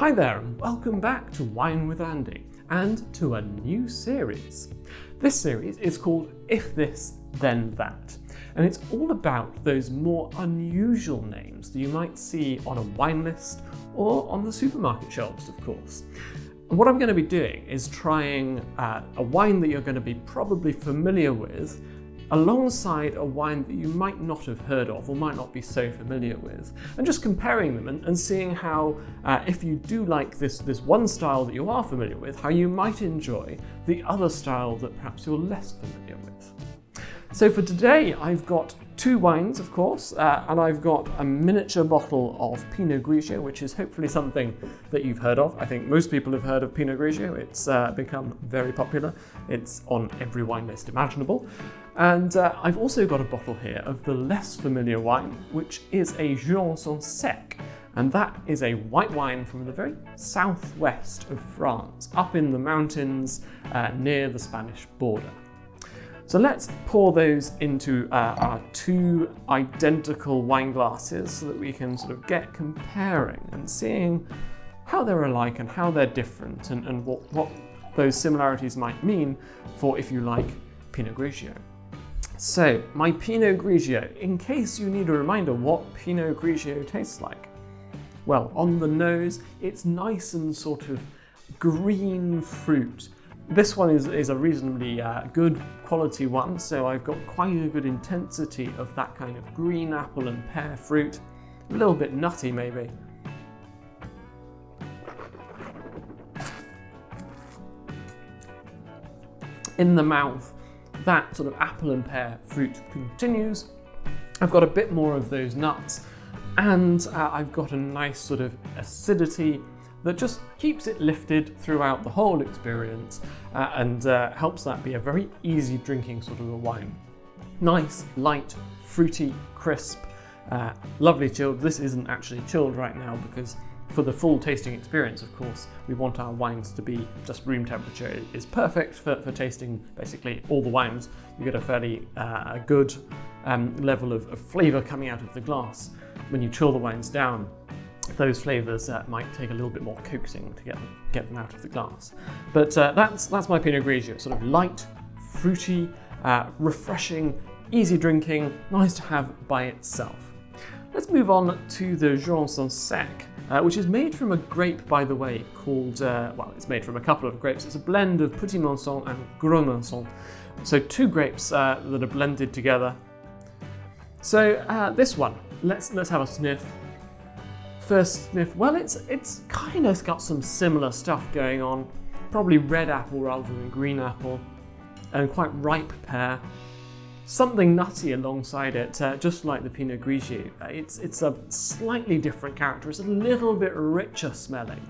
Hi there and welcome back to Wine with Andy and to a new series. This series is called If This Then That, and it's all about those more unusual names that you might see on a wine list or on the supermarket shelves, of course. And what I'm going to be doing is trying a wine that you're going to be probably familiar with alongside a wine that you might not have heard of or might not be so familiar with, and just comparing them and seeing how, if you do like this one style that you are familiar with, how you might enjoy the other style that perhaps you're less familiar with. So for today, I've got two wines, of course, and I've got a miniature bottle of Pinot Grigio, which is hopefully something that you've heard of. I think most people have heard of Pinot Grigio. It's become very popular. It's on every wine list imaginable. And I've also got a bottle here of the less familiar wine, which is a Jurançon Sec. And that is a white wine from the very southwest of France, up in the mountains near the Spanish border. So let's pour those into our two identical wine glasses so that we can sort of get comparing and seeing how they're alike and how they're different and what those similarities might mean for, if you like, Pinot Grigio. So my Pinot Grigio, in case you need a reminder what Pinot Grigio tastes like. Well, on the nose, it's nice and sort of green fruit. This one is a reasonably good quality one, so I've got quite a good intensity of that kind of green apple and pear fruit. A little bit nutty maybe. In the mouth, that sort of apple and pear fruit continues. I've got a bit more of those nuts, and I've got a nice sort of acidity that just keeps it lifted throughout the whole experience and helps that be a very easy drinking sort of a wine. Nice, light, fruity, crisp, lovely chilled. This isn't actually chilled right now because for the full tasting experience, of course, we want our wines to be just room temperature. It is perfect for tasting basically all the wines. You get a fairly good level of flavour coming out of the glass. When you chill the wines down, those flavours might take a little bit more coaxing to get them out of the glass. But that's my Pinot Grigio, sort of light, fruity, refreshing, easy drinking, nice to have by itself. Let's move on to the Jurançon Sec, which is made from a grape, by the way, called, it's made from a couple of grapes. It's a blend of Petit Monceau and Gros Monceau. So two grapes that are blended together. So this one, let's have a sniff. First sniff, well, it's kind of got some similar stuff going on. Probably red apple rather than green apple, and quite ripe pear. Something nutty alongside it, just like the Pinot Grigio. It's a slightly different character. It's a little bit richer smelling,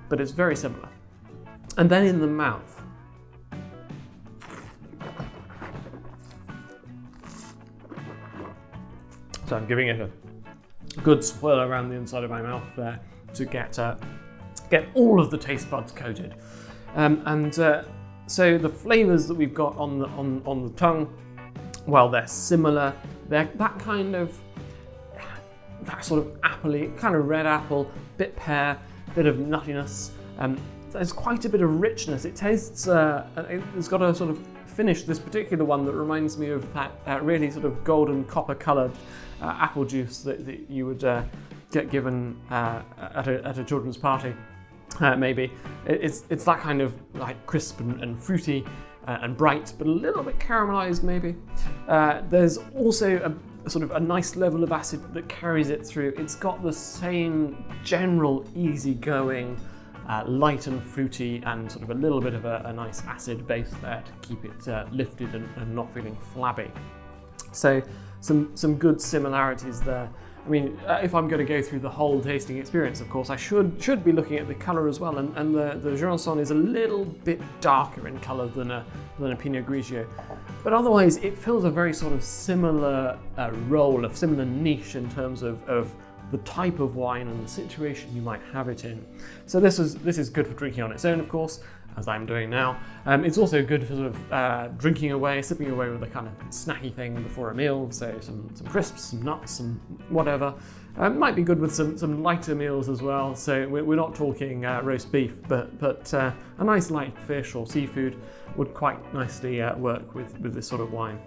but it's very similar. And then in the mouth, so I'm giving it a good swirl around the inside of my mouth there to get all of the taste buds coated. So the flavours that we've got on the tongue, well, they're similar. They're that sort of appley, kind of red apple, bit pear, bit of nuttiness. There's quite a bit of richness. It tastes, it's got a sort of finish, this particular one, that reminds me of that really sort of golden copper coloured apple juice that you would get given at a children's party, maybe. It's that kind of like crisp and fruity and bright, but a little bit caramelized maybe. There's also a sort of a nice level of acid that carries it through. It's got the same general easygoing, light and fruity, and sort of a little bit of a nice acid base there to keep it lifted and not feeling flabby. So some good similarities there. I mean, if I'm going to go through the whole tasting experience, of course, I should be looking at the colour as well. And the Jurançon is a little bit darker in colour than a Pinot Grigio, but otherwise it fills a very sort of similar role, a similar niche in terms of the type of wine and the situation you might have it in. So this is good for drinking on its own, of course, as I'm doing now. It's also good for sort of drinking away, sipping away with a kind of snacky thing before a meal, so some crisps, some nuts, some whatever. Might be good with some lighter meals as well, so we're not talking roast beef, but a nice light fish or seafood would quite nicely work with this sort of wine.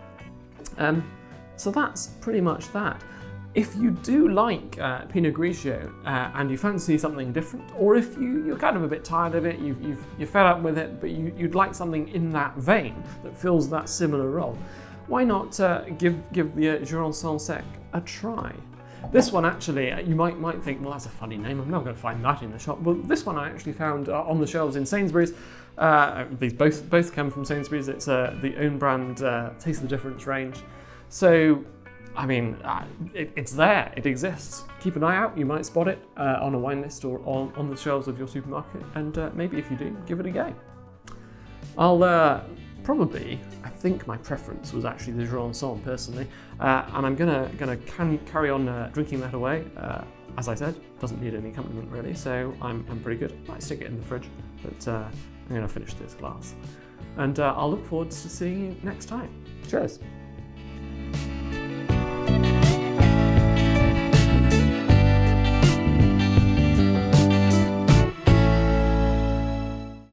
So that's pretty much that. If you do like Pinot Grigio and you fancy something different, or if you're kind of a bit tired of it, you're fed up with it, but you'd like something in that vein that fills that similar role, why not give the Jurançon Sec a try? This one actually, you might think, well, that's a funny name, I'm not going to find that in the shop. Well, this one I actually found on the shelves in Sainsbury's. These both come from Sainsbury's. It's the own brand Taste the Difference range. So, I mean, it's there, it exists. Keep an eye out, you might spot it on a wine list or on the shelves of your supermarket, and maybe if you do, give it a go. I'll probably, I think my preference was actually the Jurançon personally, and I'm gonna carry on drinking that away. As I said, doesn't need any accompaniment really, so I'm pretty good. Might stick it in the fridge, but I'm gonna finish this glass. And I'll look forward to seeing you next time. Cheers.